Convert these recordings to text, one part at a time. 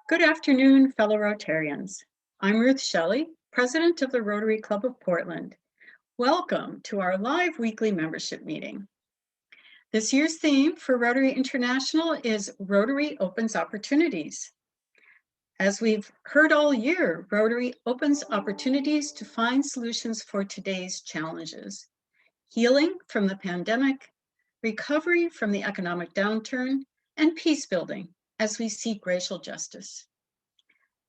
Good afternoon, fellow Rotarians. I'm Ruth Shelley, President of the Rotary Club of Portland. Welcome to our live weekly membership meeting. This year's theme for Rotary International is Rotary Opens Opportunities. As we've heard all year, Rotary opens opportunities to find solutions for today's challenges. Healing from the pandemic, recovery from the economic downturn, and peace building as we seek racial justice.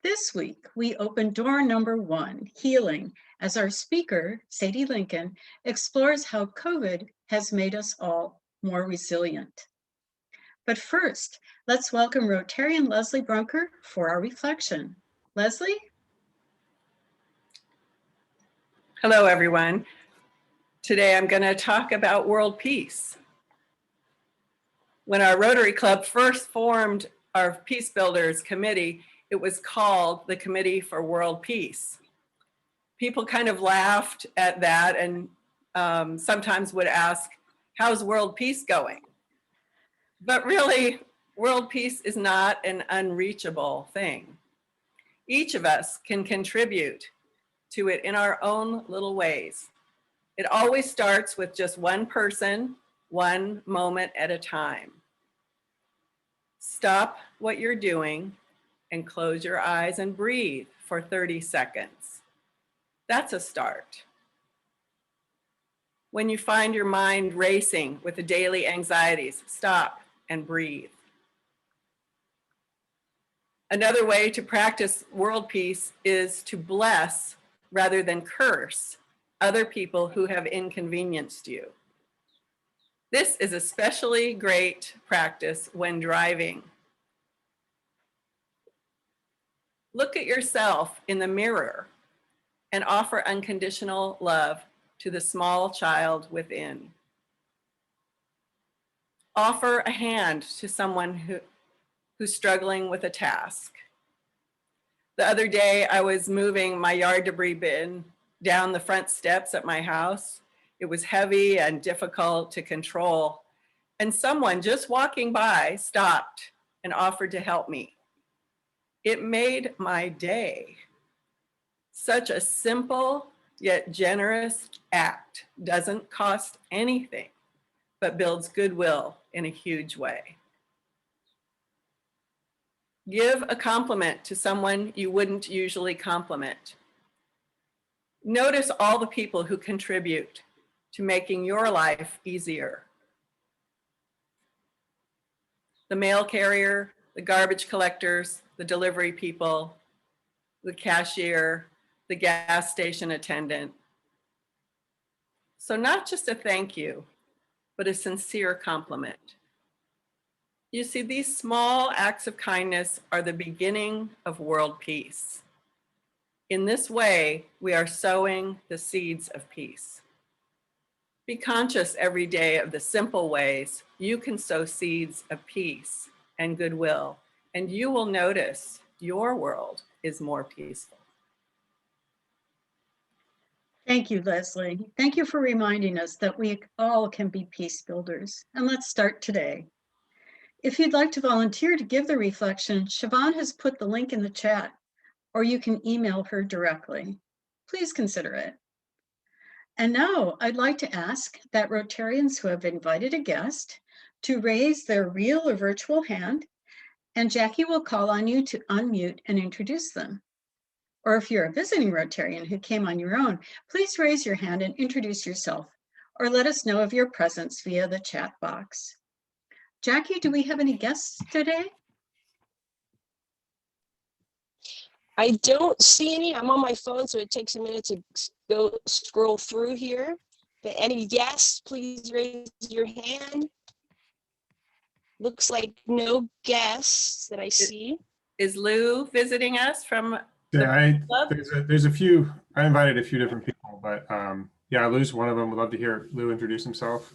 This week, we open door number 1, Healing, as our speaker, Sadie Lincoln, explores how COVID has made us all more resilient. But first, let's welcome Rotarian Leslie Brunker for our reflection. Leslie? Hello, everyone. Today, I'm going to talk about world peace. When our Rotary Club first formed our Peace Builders Committee, it was called the Committee for World Peace. People kind of laughed at that and sometimes would ask, how's world peace going? But really, world peace is not an unreachable thing. Each of us can contribute to it in our own little ways. It always starts with just one person, one moment at a time. Stop what you're doing and close your eyes and breathe for 30 seconds. That's a start. When you find your mind racing with the daily anxieties, stop and breathe. Another way to practice world peace is to bless rather than curse other people who have inconvenienced you. This is especially great practice when driving. Look at yourself in the mirror and offer unconditional love to the small child within. Offer a hand to someone who's struggling with a task. The other day, I was moving my yard debris bin down the front steps at my house. It was heavy and difficult to control, and someone just walking by stopped and offered to help me. It made my day. Such a simple yet generous act doesn't cost anything, but builds goodwill in a huge way. Give a compliment to someone you wouldn't usually compliment. Notice all the people who contribute to making your life easier. The mail carrier, the garbage collectors, the delivery people, the cashier, the gas station attendant. So not just a thank you, but a sincere compliment. You see, these small acts of kindness are the beginning of world peace. In this way, we are sowing the seeds of peace. Be conscious every day of the simple ways you can sow seeds of peace and goodwill, and you will notice your world is more peaceful. Thank you, Leslie. Thank you for reminding us that we all can be peace builders. And let's start today. If you'd like to volunteer to give the reflection, Siobhan has put the link in the chat, or you can email her directly. Please consider it. And now I'd like to ask that Rotarians who have invited a guest to raise their real or virtual hand, and Jackie will call on you to unmute and introduce them. Or if you're a visiting Rotarian who came on your own, please raise your hand and introduce yourself, or let us know of your presence via the chat box. Jackie, do we have any guests today? I don't see any. I'm on my phone, so it takes a minute to go scroll through here. But any guests, please raise your hand. Looks like no guests that I see. Is Lou visiting us from the Yeah, club? there's a few. I invited a few different people, but yeah, Lou's one of them. Would love to hear Lou introduce himself.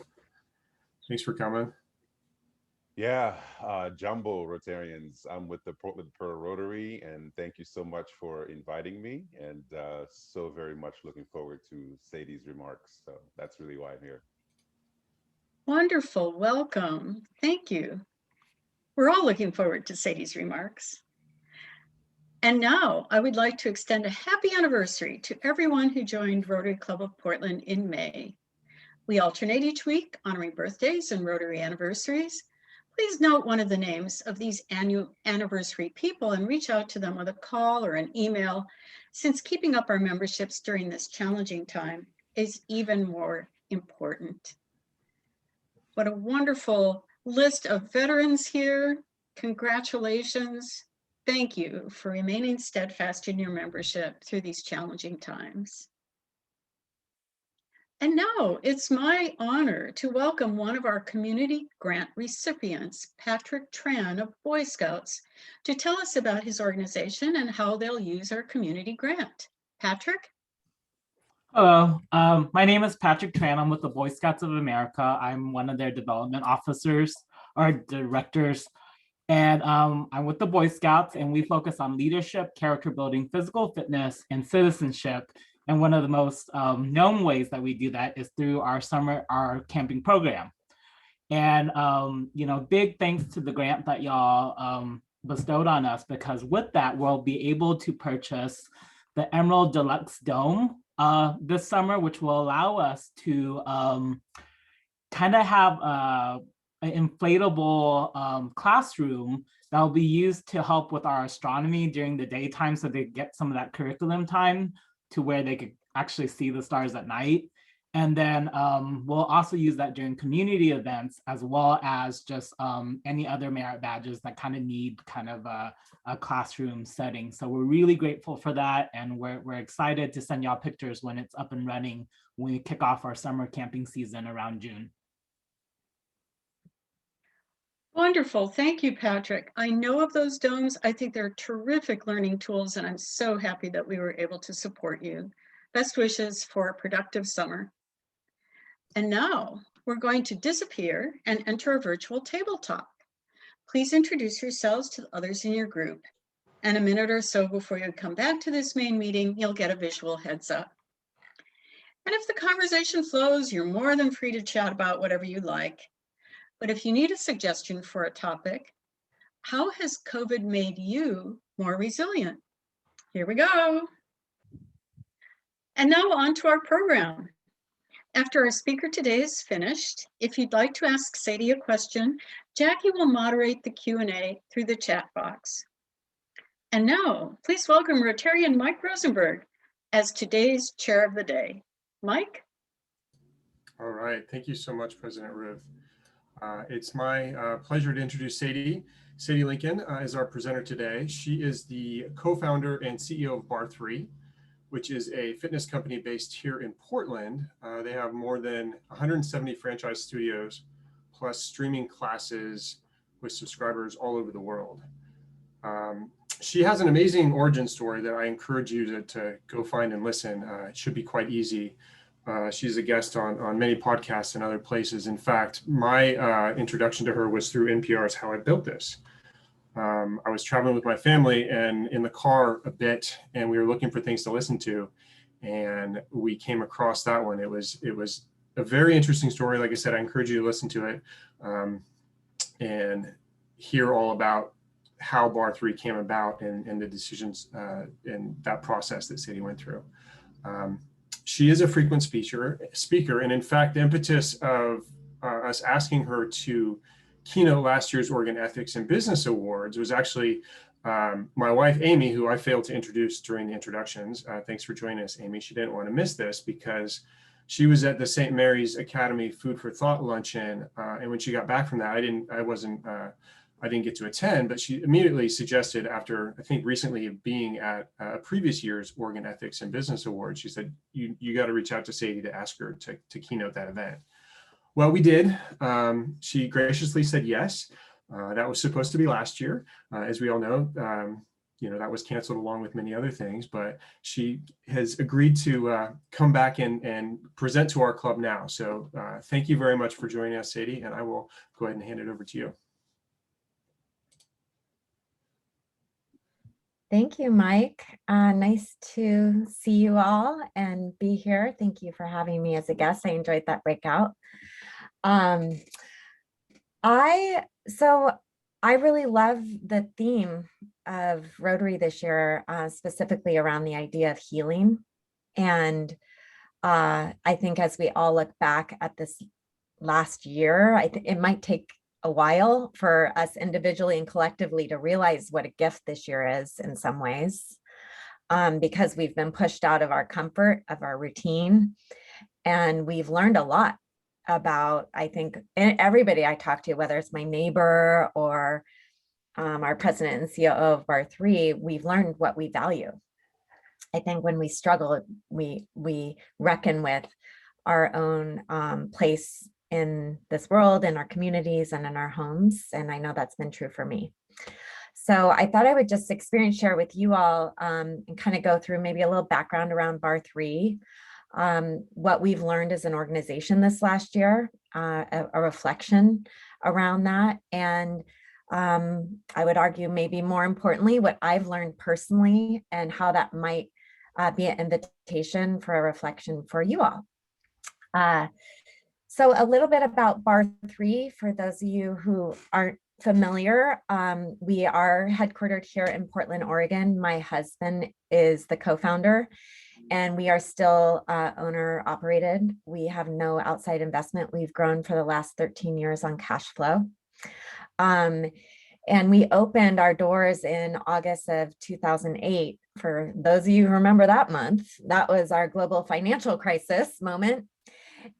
Thanks for coming. Yeah, Jumbo Rotarians. I'm with the Portland Pearl Rotary, and thank you so much for inviting me, and so very much looking forward to Sadie's remarks. So that's really why I'm here. Wonderful, welcome. Thank you. We're all looking forward to Sadie's remarks. And now I would like to extend a happy anniversary to everyone who joined Rotary Club of Portland in May. We alternate each week honoring birthdays and Rotary anniversaries. Please note one of the names of these annual anniversary people and reach out to them with a call or an email, since keeping up our memberships during this challenging time is even more important. What a wonderful list of veterans here. Congratulations. Thank you for remaining steadfast in your membership through these challenging times. And now it's my honor to welcome one of our community grant recipients, Patrick Tran of Boy Scouts, to tell us about his organization and how they'll use our community grant. Patrick? Hello, my name is Patrick Tran. I'm with the Boy Scouts of America. I'm one of their development officers or directors. And I'm with the Boy Scouts, and we focus on leadership, character building, physical fitness, and citizenship. And one of the most known ways that we do that is through our camping program. And big thanks to the grant that y'all bestowed on us, because with that, we'll be able to purchase the Emerald Deluxe Dome this summer, which will allow us to kind of have an inflatable classroom that will be used to help with our astronomy during the daytime, so they get some of that curriculum time to where they could actually see the stars at night. And then we'll also use that during community events, as well as just any other merit badges that kind of need kind of a classroom setting. So we're really grateful for that. And we're excited to send y'all pictures when it's up and running, when we kick off our summer camping season around June. Wonderful. Thank you, Patrick. I know of those domes. I think they're terrific learning tools, and I'm so happy that we were able to support you. Best wishes for a productive summer. And now we're going to disappear and enter a virtual tabletop. Please introduce yourselves to others in your group. And a minute or so before you come back to this main meeting, you'll get a visual heads up. And if the conversation flows, you're more than free to chat about whatever you like. But if you need a suggestion for a topic, how has COVID made you more resilient? Here we go. And now on to our program. After our speaker today is finished, if you'd like to ask Sadie a question, Jackie will moderate the Q&A through the chat box. And now, please welcome Rotarian Mike Rosenberg as today's chair of the day. Mike? All right. Thank you so much, President Ruth. It's my pleasure to introduce Sadie. Sadie Lincoln is our presenter today. She is the co-founder and CEO of Bar3, which is a fitness company based here in Portland. They have more than 170 franchise studios, plus streaming classes with subscribers all over the world. She has an amazing origin story that I encourage you to go find and listen. It should be quite easy. She's a guest on many podcasts and other places. In fact, my introduction to her was through NPR's How I Built This. I was traveling with my family and in the car a bit, and we were looking for things to listen to, and we came across that one. It was a very interesting story. Like I said, I encourage you to listen to it and hear all about how Bar3 came about and the decisions and that process that Sadie went through. She is a frequent speaker, and in fact, the impetus of us asking her to keynote last year's Oregon Ethics and Business Awards was actually my wife, Amy, who I failed to introduce during the introductions. Thanks for joining us, Amy. She didn't want to miss this because she was at the St. Mary's Academy Food for Thought luncheon, and when she got back from that, I didn't get to attend, but she immediately suggested, after I think recently being at a previous year's Oregon Ethics and Business Awards, she said, you got to reach out to Sadie to ask her to keynote that event. Well, we did. She graciously said yes. That was supposed to be last year. As we all know, that was canceled along with many other things, but she has agreed to come back and present to our club now. So thank you very much for joining us, Sadie, and I will go ahead and hand it over to you. Thank you, Mike. Nice to see you all and be here. Thank you for having me as a guest. I enjoyed that breakout. I really love the theme of Rotary this year, specifically around the idea of healing. And I think as we all look back at this last year, I think it might take a while for us individually and collectively to realize what a gift this year is in some ways, because we've been pushed out of our comfort, of our routine, and we've learned a lot about, I think, everybody I talk to, whether it's my neighbor or our president and CEO of Bar3, we've learned what we value. I think when we struggle, we reckon with our own place in this world, in our communities, and in our homes. And I know that's been true for me. So I thought I would just share with you all and kind of go through maybe a little background around Bar3, what we've learned as an organization this last year, a reflection around that. And I would argue maybe more importantly, what I've learned personally and how that might be an invitation for a reflection for you all. So a little bit about Bar3, for those of you who aren't familiar, we are headquartered here in Portland, Oregon. My husband is the co-founder, and we are still owner operated. We have no outside investment. We've grown for the last 13 years on cash flow. And we opened our doors in August of 2008. For those of you who remember that month, that was our global financial crisis moment.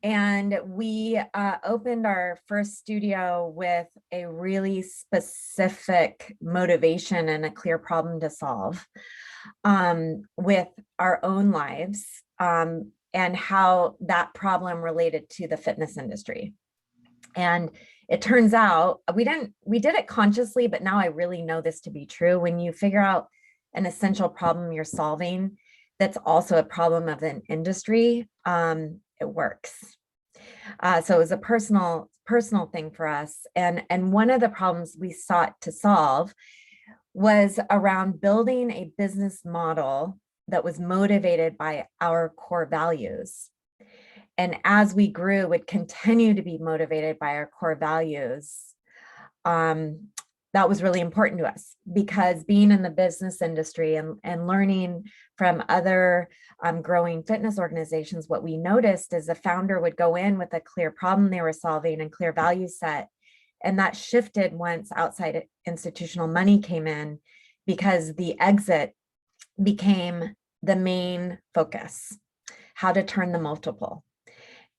And we opened our first studio with a really specific motivation and a clear problem to solve with our own lives and how that problem related to the fitness industry. And it turns out we did it consciously, but now I really know this to be true. When you figure out an essential problem you're solving, that's also a problem of an industry, it works. So it was a personal thing for us. And one of the problems we sought to solve was around building a business model that was motivated by our core values. And as we grew, would continue to be motivated by our core values. That was really important to us, because being in the business industry and learning from other growing fitness organizations, what we noticed is the founder would go in with a clear problem they were solving and clear value set. And that shifted once outside institutional money came in, because the exit became the main focus, how to turn the multiple.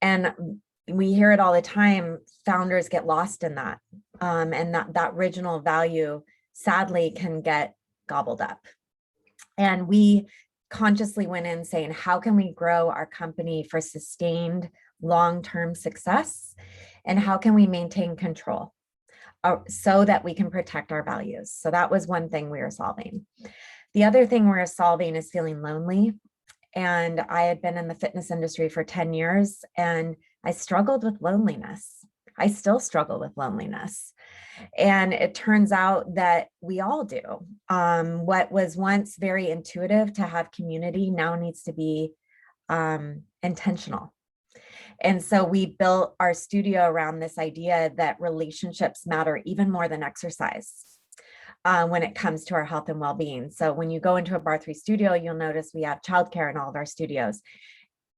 And we hear it all the time, founders get lost in that. And that original value, sadly, can get gobbled up. And we consciously went in saying, how can we grow our company for sustained long-term success? And how can we maintain control so that we can protect our values? So that was one thing we were solving. The other thing we were solving is feeling lonely. And I had been in the fitness industry for 10 years, and I struggled with loneliness. I still struggle with loneliness. And it turns out that we all do. What was once very intuitive to have community now needs to be intentional. And so we built our studio around this idea that relationships matter even more than exercise when it comes to our health and well-being. So when you go into a Bar3 studio, you'll notice we have childcare in all of our studios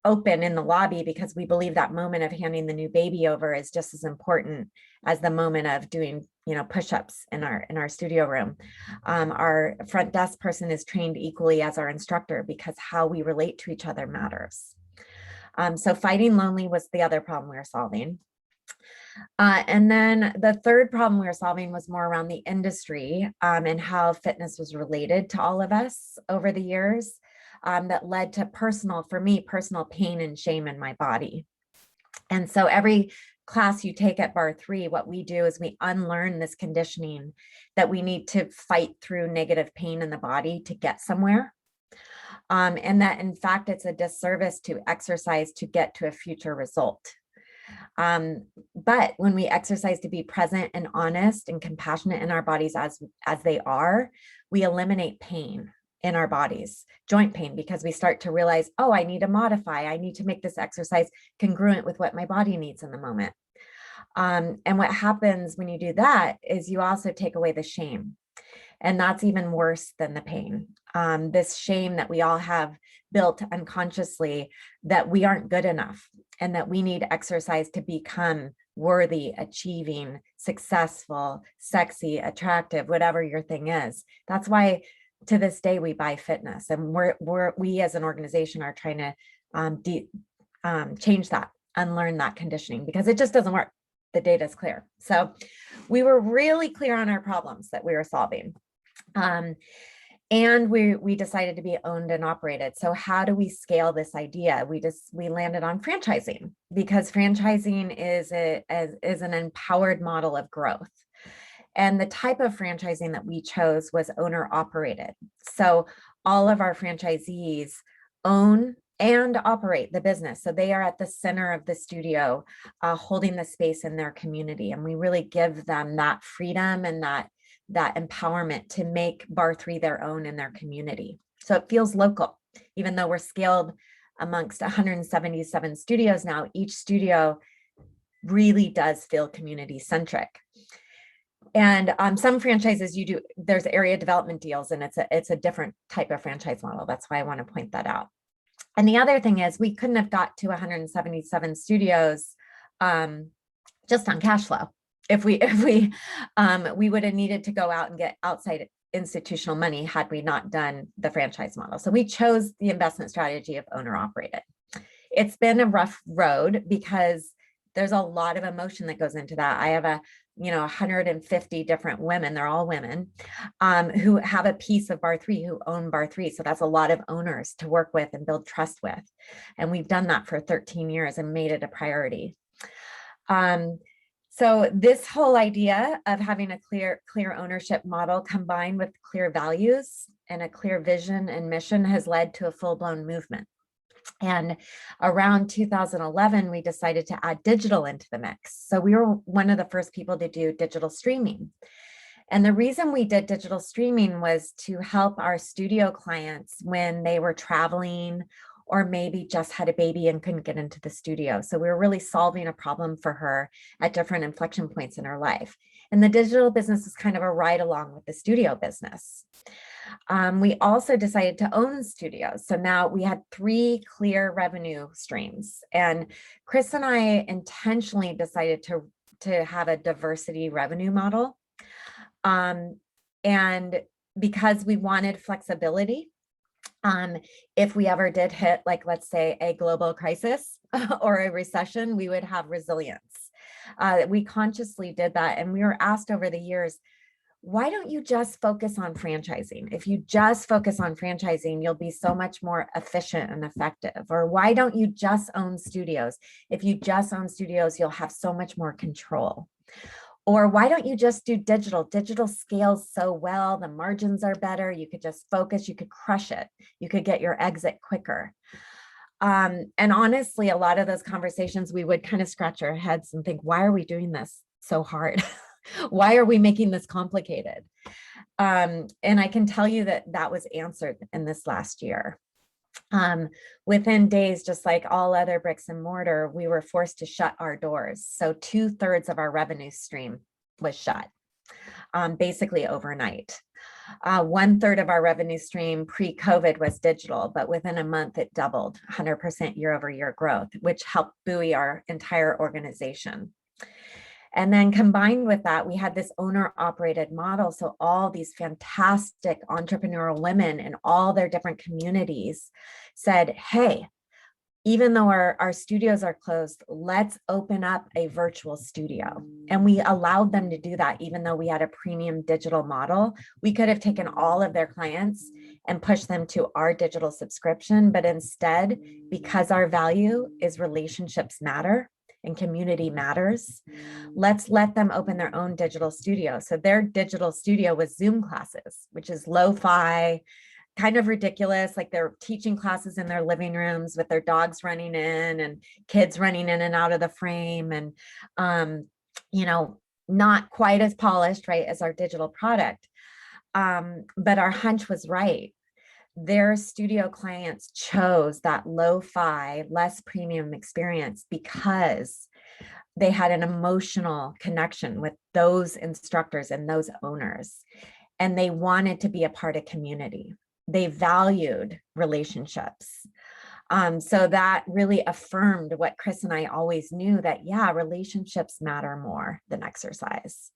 open in the lobby, because we believe that moment of handing the new baby over is just as important as the moment of doing, push-ups in our studio room. Our front desk person is trained equally as our instructor, because how we relate to each other matters. So fighting lonely was the other problem we were solving. And then the third problem we were solving was more around the industry and how fitness was related to all of us over the years. That led to personal pain and shame in my body. And so every class you take at Bar3, what we do is we unlearn this conditioning that we need to fight through negative pain in the body to get somewhere. And that in fact, it's a disservice to exercise to get to a future result. But when we exercise to be present and honest and compassionate in our bodies as they are, we eliminate pain in our bodies, joint pain, because we start to realize, oh, I need to modify. I need to make this exercise congruent with what my body needs in the moment. And what happens when you do that is you also take away the shame. And that's even worse than the pain. This shame that we all have built unconsciously that we aren't good enough and that we need exercise to become worthy, achieving, successful, sexy, attractive, whatever your thing is. That's why to this day we buy fitness, and we as an organization are trying to change that, unlearn that conditioning, because it just doesn't work. The data is clear. So we were really clear on our problems that we were solving. And we decided to be owned and operated. So how do we scale this idea? We landed on franchising, because franchising is an empowered model of growth. And the type of franchising that we chose was owner operated. So all of our franchisees own and operate the business. So they are at the center of the studio, holding the space in their community. And we really give them that freedom and that empowerment to make Bar 3 their own in their community. So it feels local, even though we're scaled amongst 177 studios now. Each studio really does feel community centric. And some franchises there's area development deals, and it's a different type of franchise model. That's why I want to point that out. And the other thing is we couldn't have got to 177 studios just on cash flow. If we would have needed to go out and get outside institutional money had we not done the franchise model. So we chose the investment strategy of owner operated. It's been a rough road because there's a lot of emotion that goes into that. I have 150 different women, they're all women, who have a piece of Bar 3, who own Bar 3. So that's a lot of owners to work with and build trust with. And we've done that for 13 years and made it a priority. So this whole idea of having a clear ownership model combined with clear values and a clear vision and mission has led to a full-blown movement. And around 2011, we decided to add digital into the mix. So we were one of the first people to do digital streaming. And the reason we did digital streaming was to help our studio clients when they were traveling or maybe just had a baby and couldn't get into the studio. So we were really solving a problem for her at different inflection points in her life. And the digital business is kind of a ride along with the studio business. We also decided to own studios. So now we had 3 clear revenue streams. And Chris and I intentionally decided to have a diversity revenue model. And because we wanted flexibility, if we ever did hit, like, let's say, a global crisis or a recession, we would have resilience. We consciously did that. And we were asked over the years, why don't you just focus on franchising? If you just focus on franchising, you'll be so much more efficient and effective. Or why don't you just own studios? If you just own studios, you'll have so much more control. Or why don't you just do digital? Digital scales so well, the margins are better, you could just focus, you could crush it, you could get your exit quicker. And honestly, a lot of those conversations, we would kind of scratch our heads and think, why are we doing this so hard? Why are we making this complicated? And I can tell you that was answered in this last year. Within days, just like all other bricks and mortar, we were forced to shut our doors. So 2/3 of our revenue stream was shut, basically overnight. 1/3 of our revenue stream pre-COVID was digital, but within a month it doubled, 100% year-over-year growth, which helped buoy our entire organization. And then combined with that, we had this owner-operated model. So all these fantastic entrepreneurial women in all their different communities said, hey, even though our studios are closed, let's open up a virtual studio. And we allowed them to do that, even though we had a premium digital model. We could have taken all of their clients and pushed them to our digital subscription. But instead, because our value is relationships matter, and community matters, let's let them open their own digital studio. So their digital studio was Zoom classes, which is lo-fi, kind of ridiculous. Like they're teaching classes in their living rooms with their dogs running in and kids running in and out of the frame, and not quite as polished, right, as our digital product. But our hunch was right. Their studio clients chose that lo-fi, less premium experience because they had an emotional connection with those instructors and those owners. and they wanted to be a part of community. They valued relationships. So that really affirmed what Chris and I always knew, that, yeah, relationships matter more than exercise.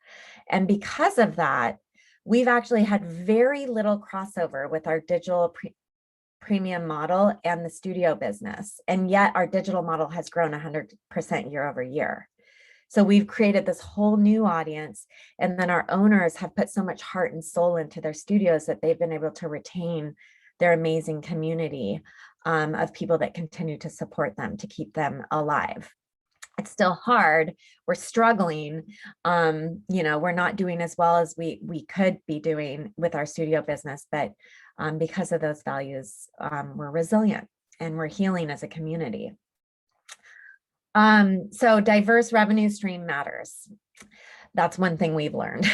And because of that, we've actually had very little crossover with our digital premium model and the studio business. And yet our digital model has grown 100% year over year. So we've created this whole new audience. And then our owners have put so much heart and soul into their studios that they've been able to retain their amazing community of people that continue to support them, to keep them alive. It's still hard. We're struggling. We're not doing as well as we could be doing with our studio business, but because of those values, we're resilient and we're healing as a community. So diverse revenue stream matters. That's one thing we've learned.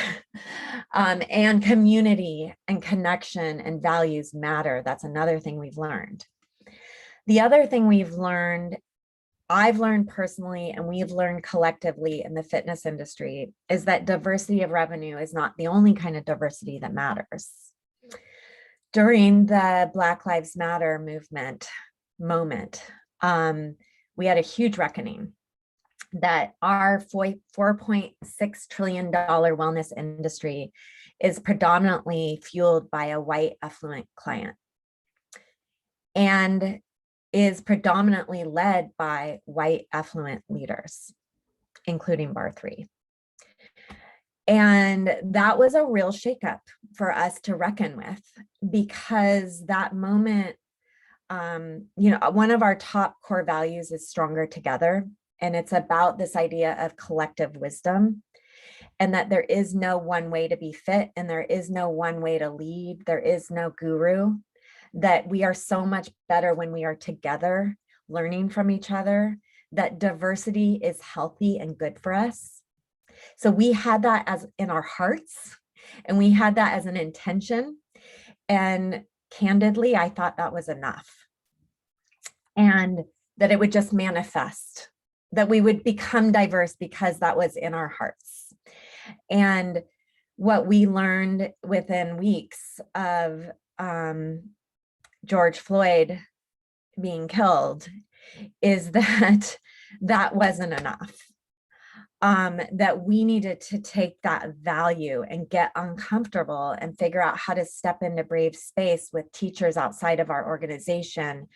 And community and connection and values matter. That's another thing we've learned. The other thing I've learned personally, and we've learned collectively in the fitness industry, is that diversity of revenue is not the only kind of diversity that matters. During the Black Lives Matter moment, we had a huge reckoning that our $4.6 trillion wellness industry is predominantly fueled by a white affluent client and is predominantly led by white affluent leaders, including Bar 3. And that was a real shakeup for us to reckon with, because that moment, one of our top core values is stronger together. And it's about this idea of collective wisdom, and that there is no one way to be fit, and there is no one way to lead. There is no guru, that we are so much better when we are together, learning from each other, that diversity is healthy and good for us. So we had that as in our hearts, and we had that as an intention. And candidly, I thought that was enough. And that it would just manifest, that we would become diverse because that was in our hearts. And what we learned within weeks of George Floyd being killed is that that wasn't enough. That we needed to take that value and get uncomfortable and figure out how to step into brave space with teachers outside of our organization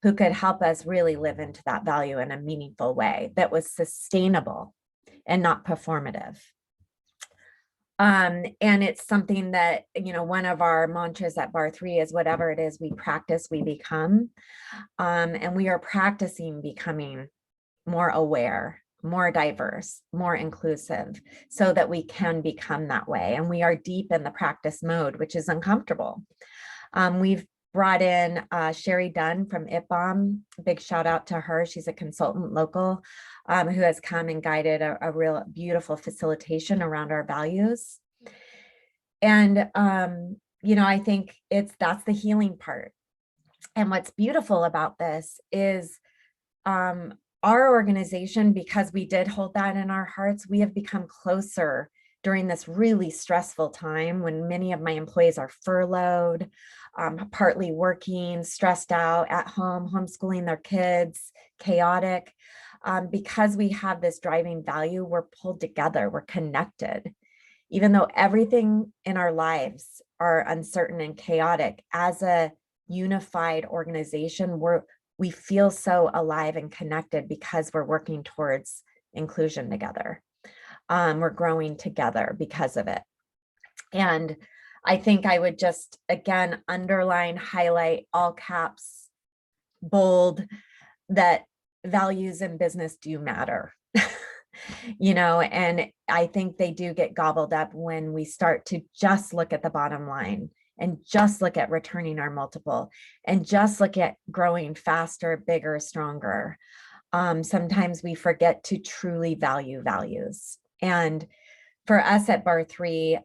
who could help us really live into that value in a meaningful way that was sustainable and not performative. And it's something that, one of our mantras at Bar 3 is whatever it is we practice, we become. And we are practicing becoming more aware, more diverse, more inclusive, so that we can become that way. And we are deep in the practice mode, which is uncomfortable. We've brought in Sherry Dunn from IPBOM. Big shout out to her. She's a consultant local who has come and guided a real beautiful facilitation around our values. And, I think that's the healing part. And what's beautiful about this is our organization, because we did hold that in our hearts, we have become closer during this really stressful time when many of my employees are furloughed, partly working, stressed out at home, homeschooling their kids, chaotic. Because we have this driving value, we're pulled together, we're connected. Even though everything in our lives are uncertain and chaotic, as a unified organization, we feel so alive and connected because we're working towards inclusion together. We're growing together because of it. And I think I would just, again, underline, highlight, all caps, bold, that values in business do matter. And I think they do get gobbled up when we start to just look at the bottom line and just look at returning our multiple and just look at growing faster, bigger, stronger. Sometimes we forget to truly value values. And for us at Bar 3,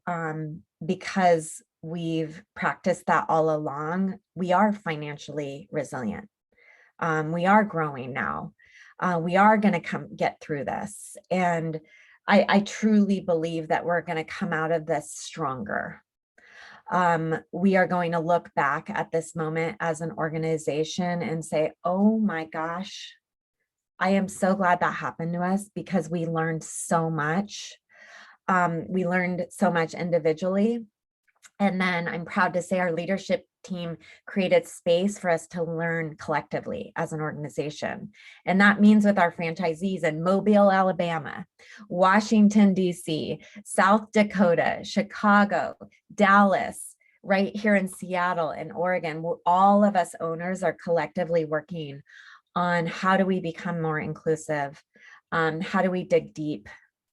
because we've practiced that all along, we are financially resilient. We are growing now. We are going to get through this. And I truly believe that we're going to come out of this stronger. We are going to look back at this moment as an organization and say, oh my gosh, I am so glad that happened to us because we learned so much. We learned so much individually. And then I'm proud to say our leadership team created space for us to learn collectively as an organization. And that means with our franchisees in Mobile, Alabama, Washington, DC, South Dakota, Chicago, Dallas, right here in Seattle and Oregon, all of us owners are collectively working on how do we become more inclusive? How do we dig deep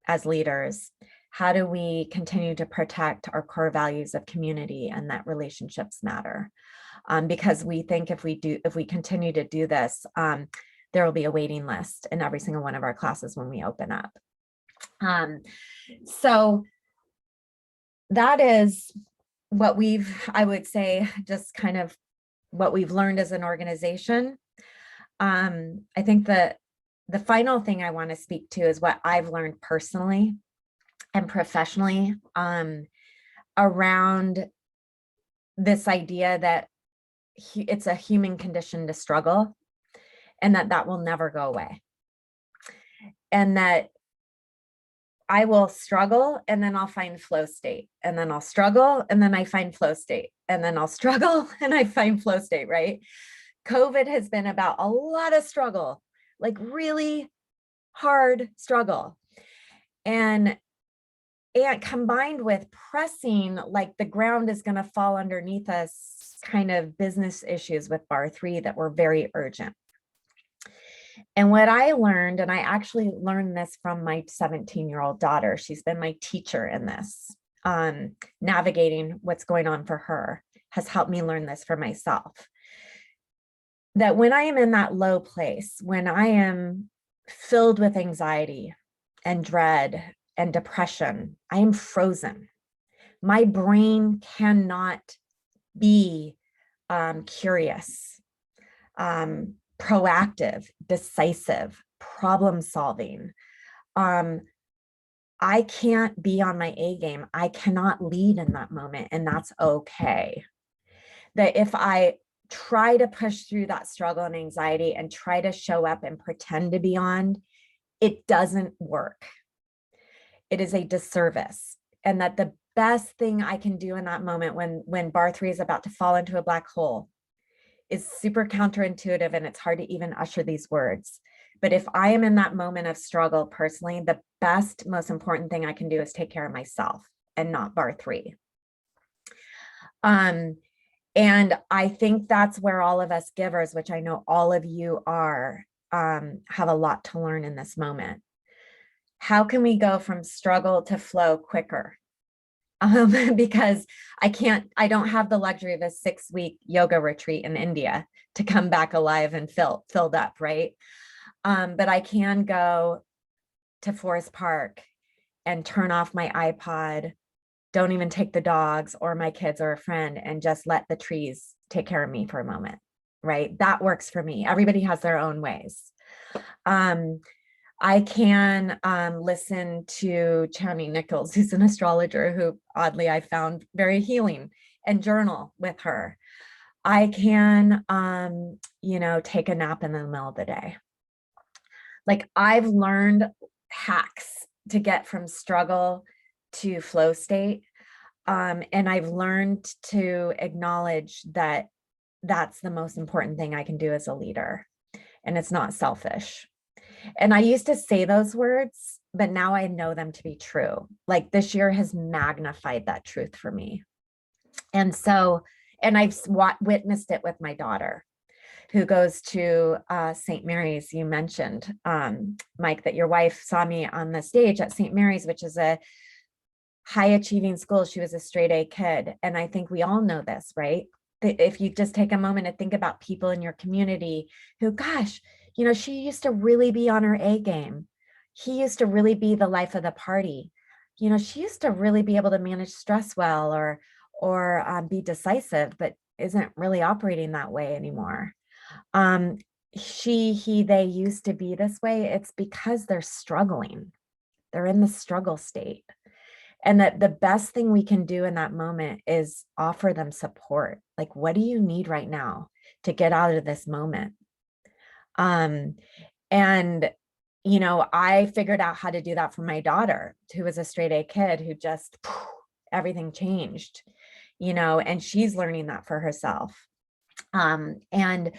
as leaders? How do we continue to protect our core values of community and that relationships matter? Because we think if we continue to do this, there will be a waiting list in every single one of our classes when we open up. So that is what I would say, just kind of what we've learned as an organization. I think that the final thing I want to speak to is what I've learned personally and professionally around this idea that it's a human condition to struggle and that will never go away. And that I will struggle and then I'll find flow state, and then I'll struggle and then I find flow state, and then I'll struggle and I find flow state, right? COVID has been about a lot of struggle, like really hard struggle. And combined with pressing, like the ground is going to fall underneath us, kind of business issues with bar 3 that were very urgent. And what I learned, and I actually learned this from my 17-year-old daughter, she's been my teacher in this, navigating what's going on for her, has helped me learn this for myself. That when I am in that low place, when I am filled with anxiety and dread and depression, I am frozen. My brain cannot be curious, proactive, decisive, problem solving. I can't be on my A game. I cannot lead in that moment, and that's okay. That if I try to push through that struggle and anxiety and try to show up and pretend to be on, it doesn't work. It is a disservice. And that the best thing I can do in that moment when bar 3 is about to fall into a black hole is super counterintuitive, and it's hard to even usher these words. But if I am in that moment of struggle personally, the best, most important thing I can do is take care of myself and not bar 3. And I think that's where all of us givers, which I know all of you are, have a lot to learn in this moment. How can we go from struggle to flow quicker? Because I don't have the luxury of a 6-week yoga retreat in India to come back alive and filled up, right? But I can go to Forest Park and turn off my iPod, don't even take the dogs or my kids or a friend, and just let the trees take care of me for a moment, right? That works for me. Everybody has their own ways. I can listen to Chani Nichols, who's an astrologer who oddly I found very healing, and journal with her. I can, take a nap in the middle of the day. Like I've learned hacks to get from struggle to flow state. And I've learned to acknowledge that that's the most important thing I can do as a leader. And it's not selfish. And I used to say those words, but now I know them to be true. Like this year has magnified that truth for me. And so, and I've witnessed it with my daughter, who goes to St. Mary's. You mentioned, Mike, that your wife saw me on the stage at St. Mary's, which is a high achieving school. She was a straight A kid. And I think we all know this, right? That if you just take a moment to think about people in your community who, gosh, she used to really be on her A game. He used to really be the life of the party. She used to really be able to manage stress well or be decisive, but isn't really operating that way anymore. They used to be this way. It's because they're struggling. They're in the struggle state. And that the best thing we can do in that moment is offer them support. Like, what do you need right now to get out of this moment? And I figured out how to do that for my daughter, who was a straight A kid who just everything changed, and she's learning that for herself. And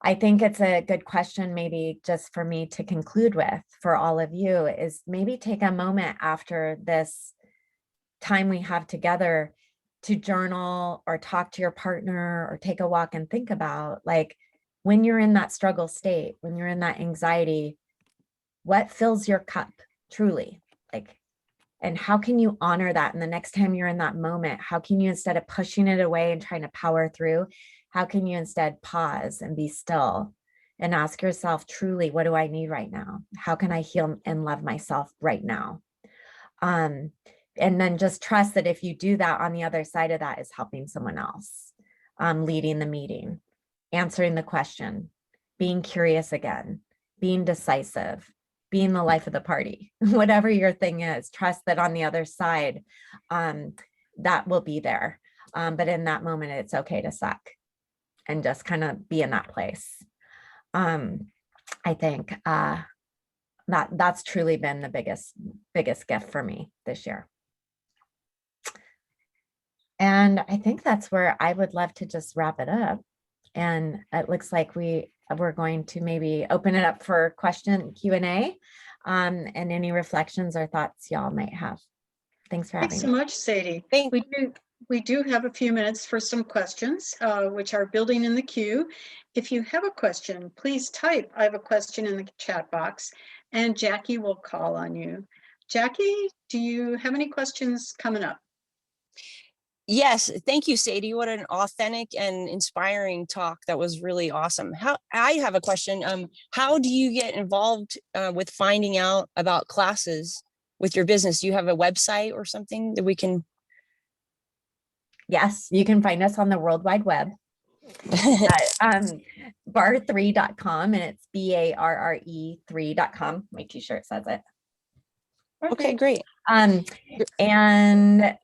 I think it's a good question, maybe just for me to conclude with for all of you, is maybe take a moment after this time we have together to journal or talk to your partner or take a walk and think about, like, when you're in that struggle state, when you're in that anxiety, what fills your cup truly? Like, and how can you honor that? And the next time you're in that moment, how can you, instead of pushing it away and trying to power through, how can you instead pause and be still and ask yourself, truly, what do I need right now? How can I heal and love myself right now? And then just trust that if you do that, on the other side of that is helping someone else, leading the meeting, answering the question, being curious again, being decisive, being the life of the party, whatever your thing is, trust that on the other side, that will be there. But in that moment, it's okay to suck and just kind of be in that place. I think that's truly been the biggest gift for me this year. And I think that's where I would love to just wrap it up. And it looks like we're going to maybe open it up for question Q&A, and any reflections or thoughts y'all might have. Thanks for having Thanks me. so much, Sadie. We do have a few minutes for some questions, which are building in the queue. If you have a question, please type, I have a question, in the chat box, and Jackie will call on you. Jackie, do you have any questions coming up? Yes, thank you, Sadie. What an authentic and inspiring talk. That was really awesome. I have a question. How do you get involved with finding out about classes with your business? Do you have a website or something that we can? Yes, you can find us on the World Wide Web at bar3.com, and it's BARRE3.com. My t-shirt says it. Okay, great. And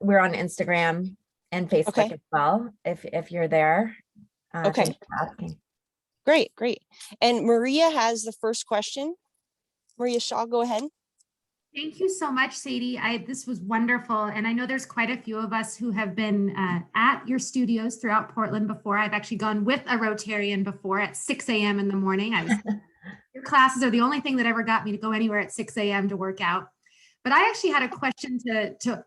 we're on Instagram and Facebook as well, if you're there. Okay. Thanks for asking. Great. And Maria has the first question. Maria Shaw, go ahead. Thank you so much, Sadie. This was wonderful. And I know there's quite a few of us who have been at your studios throughout Portland before. I've actually gone with a Rotarian before at 6 a.m. in the morning. Your classes are the only thing that ever got me to go anywhere at 6 a.m. to work out. But I actually had a question to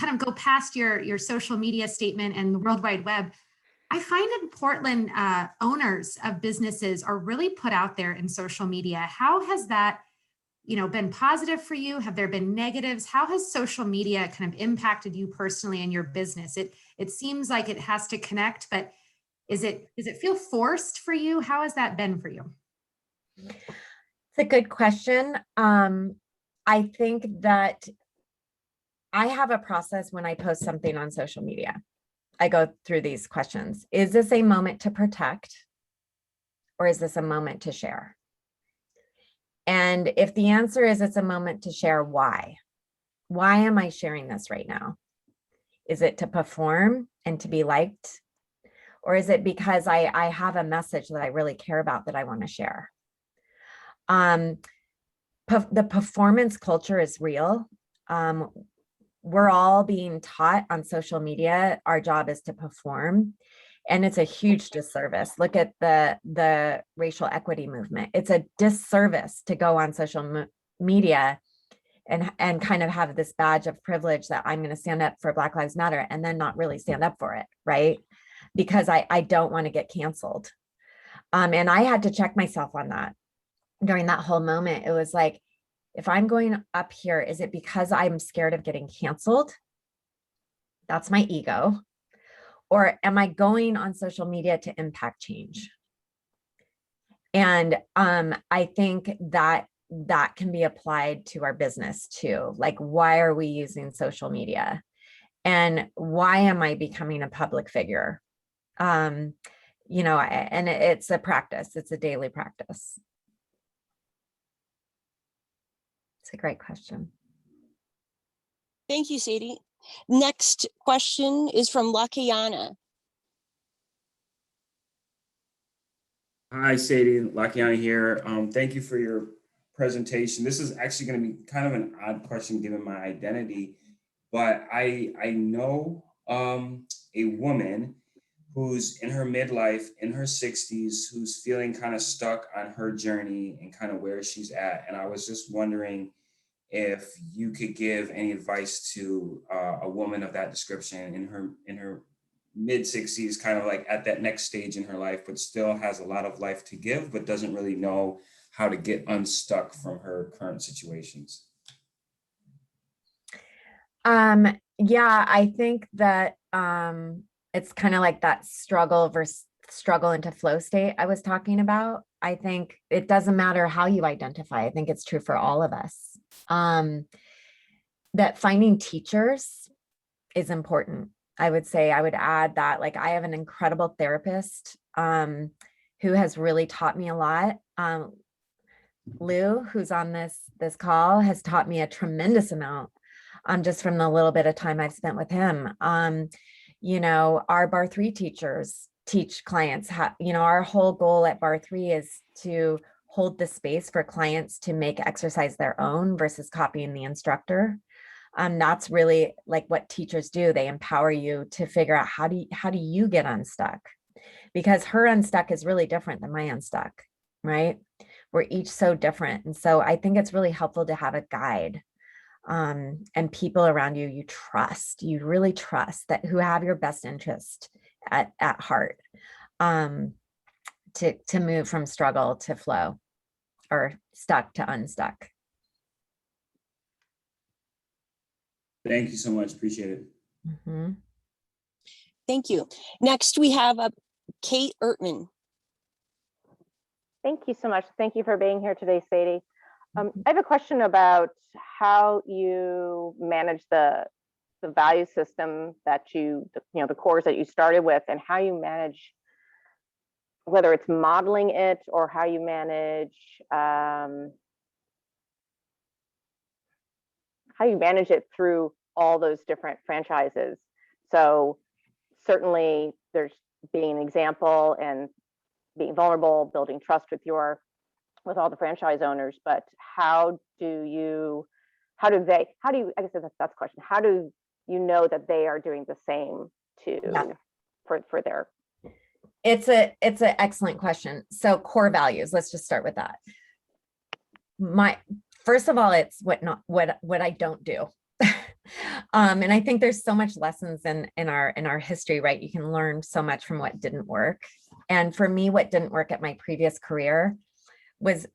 kind of go past your social media statement and the World Wide Web. I find in Portland, owners of businesses are really put out there in social media. How has that been positive for you? Have there been negatives? How has social media kind of impacted you personally and your business? It seems like it has to connect, but does it feel forced for you? How has that been for you? It's a good question. I think that I have a process when I post something on social media. I go through these questions. Is this a moment to protect, or is this a moment to share? And if the answer is it's a moment to share, why? Why am I sharing this right now? Is it to perform and to be liked? Or is it because I have a message that I really care about that I want to share? The performance culture is real. We're all being taught on social media, our job is to perform. And it's a huge disservice. Look at the racial equity movement. It's a disservice to go on social media and kind of have this badge of privilege that I'm going to stand up for Black Lives Matter and then not really stand up for it, right? Because I don't want to get canceled. And I had to check myself on that during that whole moment. It was like, if I'm going up here, is it because I'm scared of getting canceled? That's my ego. Or am I going on social media to impact change? And I think that can be applied to our business too. Like, why are we using social media? And why am I becoming a public figure? And it's a practice. It's a daily practice. It's a great question. Thank you, Sadie. Next question is from Lakayana. Hi, Sadie. Lakiani here. Thank you for your presentation. This is actually going to be kind of an odd question given my identity, but I know a woman who's in her midlife, in her 60s, who's feeling kind of stuck on her journey and kind of where she's at. And I was just wondering if you could give any advice to a woman of that description in her mid 60s, kind of like at that next stage in her life, but still has a lot of life to give, but doesn't really know how to get unstuck from her current situations. Yeah, I think that it's kind of like that struggle versus struggle into flow state I was talking about. I think it doesn't matter how you identify. I think it's true for all of us. That finding teachers is important. I would say, I would add that, like, I have an incredible therapist who has really taught me a lot. Lou, who's on this call, has taught me a tremendous amount just from the little bit of time I've spent with him. You know, our Bar 3 teachers teach clients how, you know, our whole goal at Bar 3 is to hold the space for clients to make exercise their own versus copying the instructor. That's really like what teachers do. They empower you to figure out how do you get unstuck, because her unstuck is really different than my unstuck, right? We're each so different. And so I think it's really helpful to have a guide and people around you you really trust, that who have your best interest at heart, to move from struggle to flow, or stuck to unstuck. Thank you so much. Appreciate it. Mm-hmm. Thank you. Next, we have Kate Urtman. Thank you so much. Thank you for being here today, Sadie. I have a question about how you manage the value system that the cores that you started with, and how you manage, whether it's modeling it or how you manage it through all those different franchises. So certainly there's being an example and being vulnerable, building trust with all the franchise owners, but I guess that's the question. How do you know that they are doing the same for their? It's an excellent question. So core values, let's just start with that. First of all, it's what I don't do. And I think there's so much lessons in our history, right? You can learn so much from what didn't work. And for me, what didn't work at my previous career was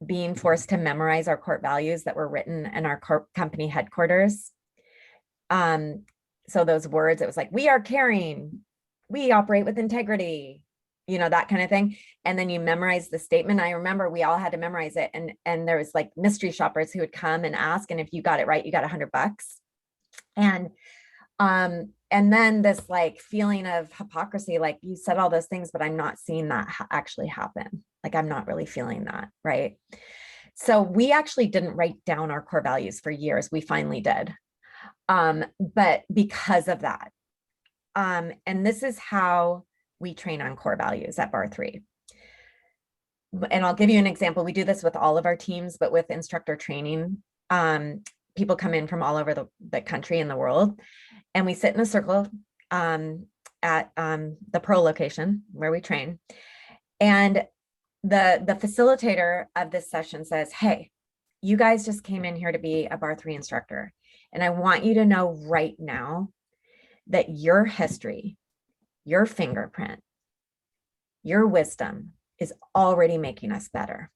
being forced to memorize our core values that were written in our company headquarters. So those words, it was like, we are caring, we operate with integrity, you know, that kind of thing. And then you memorize the statement. I remember we all had to memorize it. And there was like mystery shoppers who would come and ask, and if you got it right, you got $100. And then this like feeling of hypocrisy, like you said all those things, but I'm not seeing that actually happen. Like, I'm not really feeling that, right? So we actually didn't write down our core values for years. We finally did. But because of that, and this is how we train on core values at Bar 3. And I'll give you an example. We do this with all of our teams, but with instructor training, people come in from all over the country and the world, and we sit in a circle at the Pearl location where we train. And the facilitator of this session says, hey, you guys just came in here to be a Bar 3 instructor. And I want you to know right now that your history, your fingerprint, your wisdom is already making us better.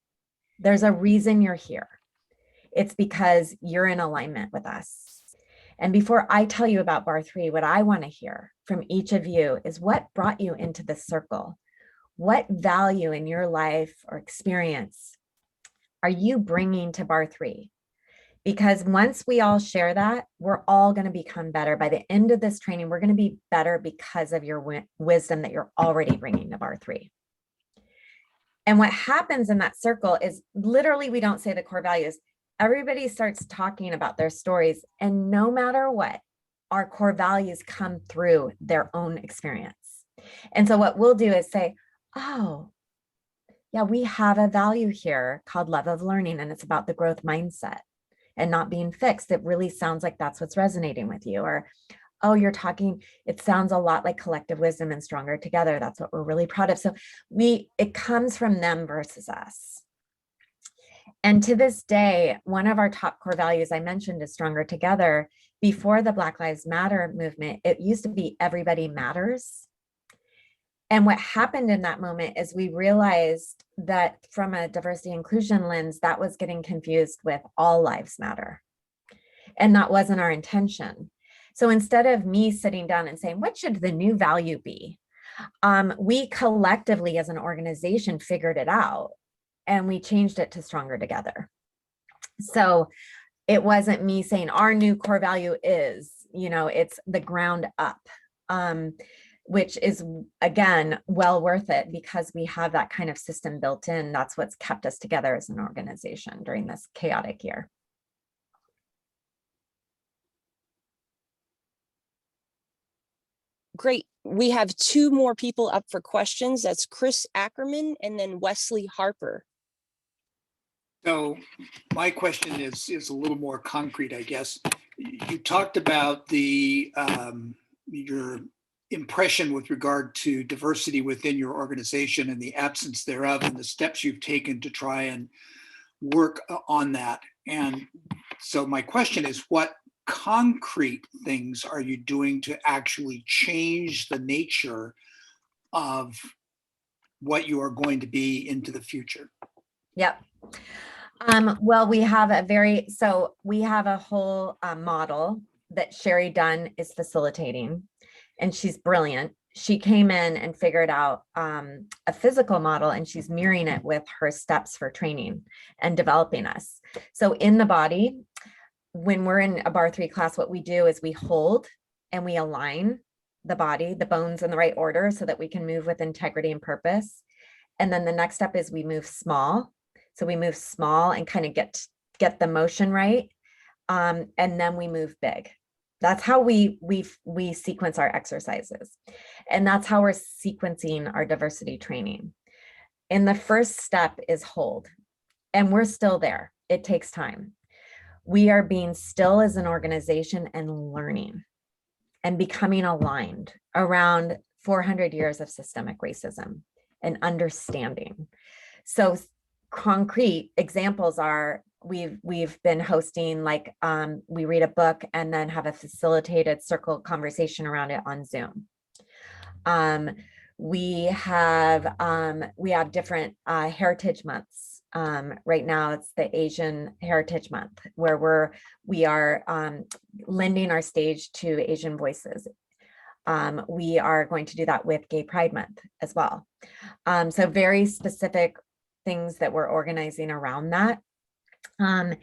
There's a reason you're here. It's because you're in alignment with us. And before I tell you about Bar 3, what I want to hear from each of you is what brought you into this circle. What value in your life or experience are you bringing to Bar 3? Because once we all share that, we're all going to become better. By the end of this training, we're going to be better because of your wisdom that you're already bringing to Bar 3. And what happens in that circle is literally, we don't say the core values. everybody starts talking about their stories, and no matter what, our core values come through their own experience. And so what we'll do is say, oh, yeah, we have a value here called love of learning, and it's about the growth mindset and not being fixed. It really sounds like that's what's resonating with you. Or, oh, you're talking, it sounds a lot like collective wisdom and stronger together. That's what we're really proud of. So it comes from them versus us. And to this day, one of our top core values I mentioned is stronger together. Before the Black Lives Matter movement, it used to be everybody matters. And what happened in that moment is we realized that from a diversity inclusion lens, that was getting confused with all lives matter. And that wasn't our intention. So instead of me sitting down and saying, what should the new value be? We collectively as an organization figured it out, and we changed it to stronger together. So it wasn't me saying our new core value is, it's the ground up. Which is, again, well worth it because we have that kind of system built in. That's what's kept us together as an organization during this chaotic year. Great. We have two more people up for questions. That's Chris Ackerman and then Wesley Harper. So my question is a little more concrete, I guess. You talked about the your impression with regard to diversity within your organization and the absence thereof and the steps you've taken to try and work on that. And so my question is, what concrete things are you doing to actually change the nature of what you are going to be into the future? Yep. Well, we have a whole model that Sherry Dunn is facilitating, and she's brilliant. She came in and figured out a physical model, and she's mirroring it with her steps for training and developing us. So in the body, when we're in a bar 3 class, what we do is we hold and we align the body, the bones in the right order so that we can move with integrity and purpose. And then the next step is we move small. So we move small and kind of get the motion right. And then we move big. That's how we sequence our exercises. And that's how we're sequencing our diversity training. And the first step is hold. And we're still there. It takes time. We are being still as an organization and learning and becoming aligned around 400 years of systemic racism and understanding. So concrete examples are we've been hosting, like we read a book and then have a facilitated circle conversation around it on Zoom. We have different heritage months. Right now it's the Asian Heritage Month, where we are lending our stage to Asian voices. We are going to do that with Gay Pride Month as well. So very specific things that we're organizing around that. And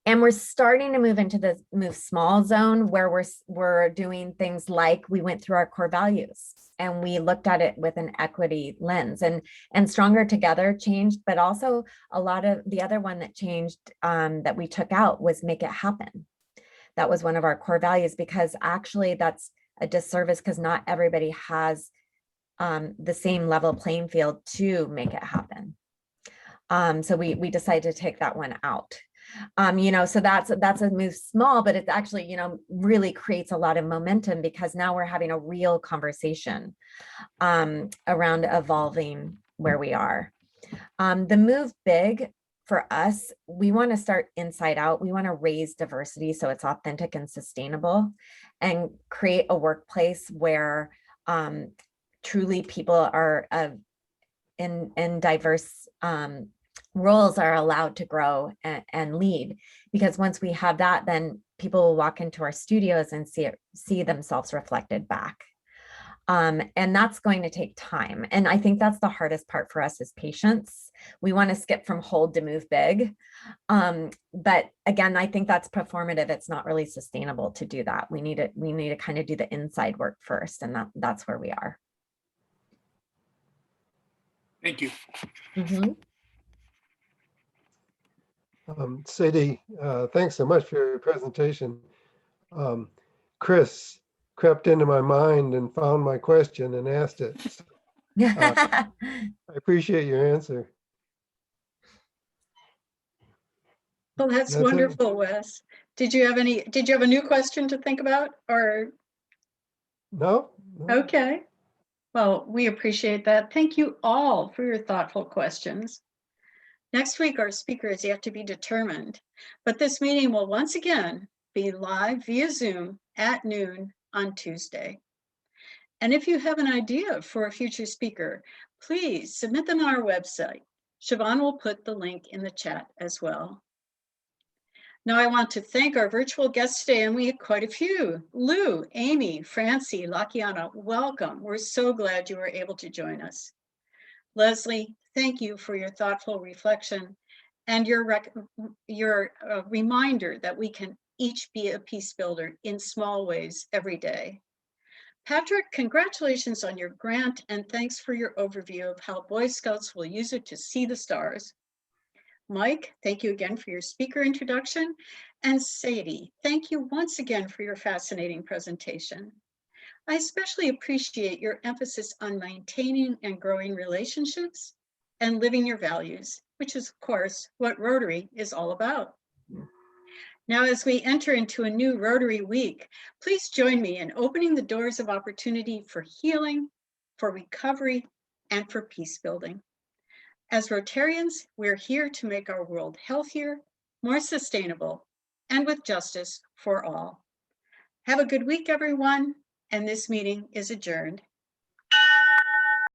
we're starting to move into the move small zone, where we're doing things like we went through our core values and we looked at it with an equity lens, and stronger together changed, but also a lot of the other one that changed that we took out was make it happen. That was one of our core values, because actually that's a disservice because not everybody has the same level playing field to make it happen. So we decided to take that one out. So that's a move small, but it's actually, really creates a lot of momentum, because now we're having a real conversation around evolving where we are. The move big for us, we want to start inside out. We want to raise diversity so it's authentic and sustainable, and create a workplace where truly people are in diverse roles are allowed to grow and lead. Because once we have that, then people will walk into our studios and see themselves reflected back. And that's going to take time. And I think that's the hardest part for us, is patience. We want to skip from hold to move big. But again, I think that's performative. It's not really sustainable to do that. We need to kind of do the inside work first. And that's where we are. Thank you. Mm-hmm. Sadie, thanks so much for your presentation. Chris crept into my mind and found my question and asked it. So, I appreciate your answer. Well, that's That's it. wonderful, Wes. Did you have a new question to think about or? No? No. Okay. Well, we appreciate that. Thank you all for your thoughtful questions. Next week, our speaker is yet to be determined, but this meeting will once again be live via Zoom at noon on Tuesday. And if you have an idea for a future speaker, please submit them on our website. Siobhan will put the link in the chat as well. Now I want to thank our virtual guests today, and we had quite a few. Lou, Amy, Francie, Lakiana, welcome. We're so glad you were able to join us. Leslie, thank you for your thoughtful reflection and your reminder that we can each be a peace builder in small ways every day. Patrick, congratulations on your grant and thanks for your overview of how Boy Scouts will use it to see the stars. Mike, thank you again for your speaker introduction. And Sadie, thank you once again for your fascinating presentation. I especially appreciate your emphasis on maintaining and growing relationships and living your values, which is, of course, what Rotary is all about. Now, as we enter into a new Rotary week, please join me in opening the doors of opportunity for healing, for recovery, and for peace building. As Rotarians, we're here to make our world healthier, more sustainable, and with justice for all. Have a good week, everyone, and this meeting is adjourned.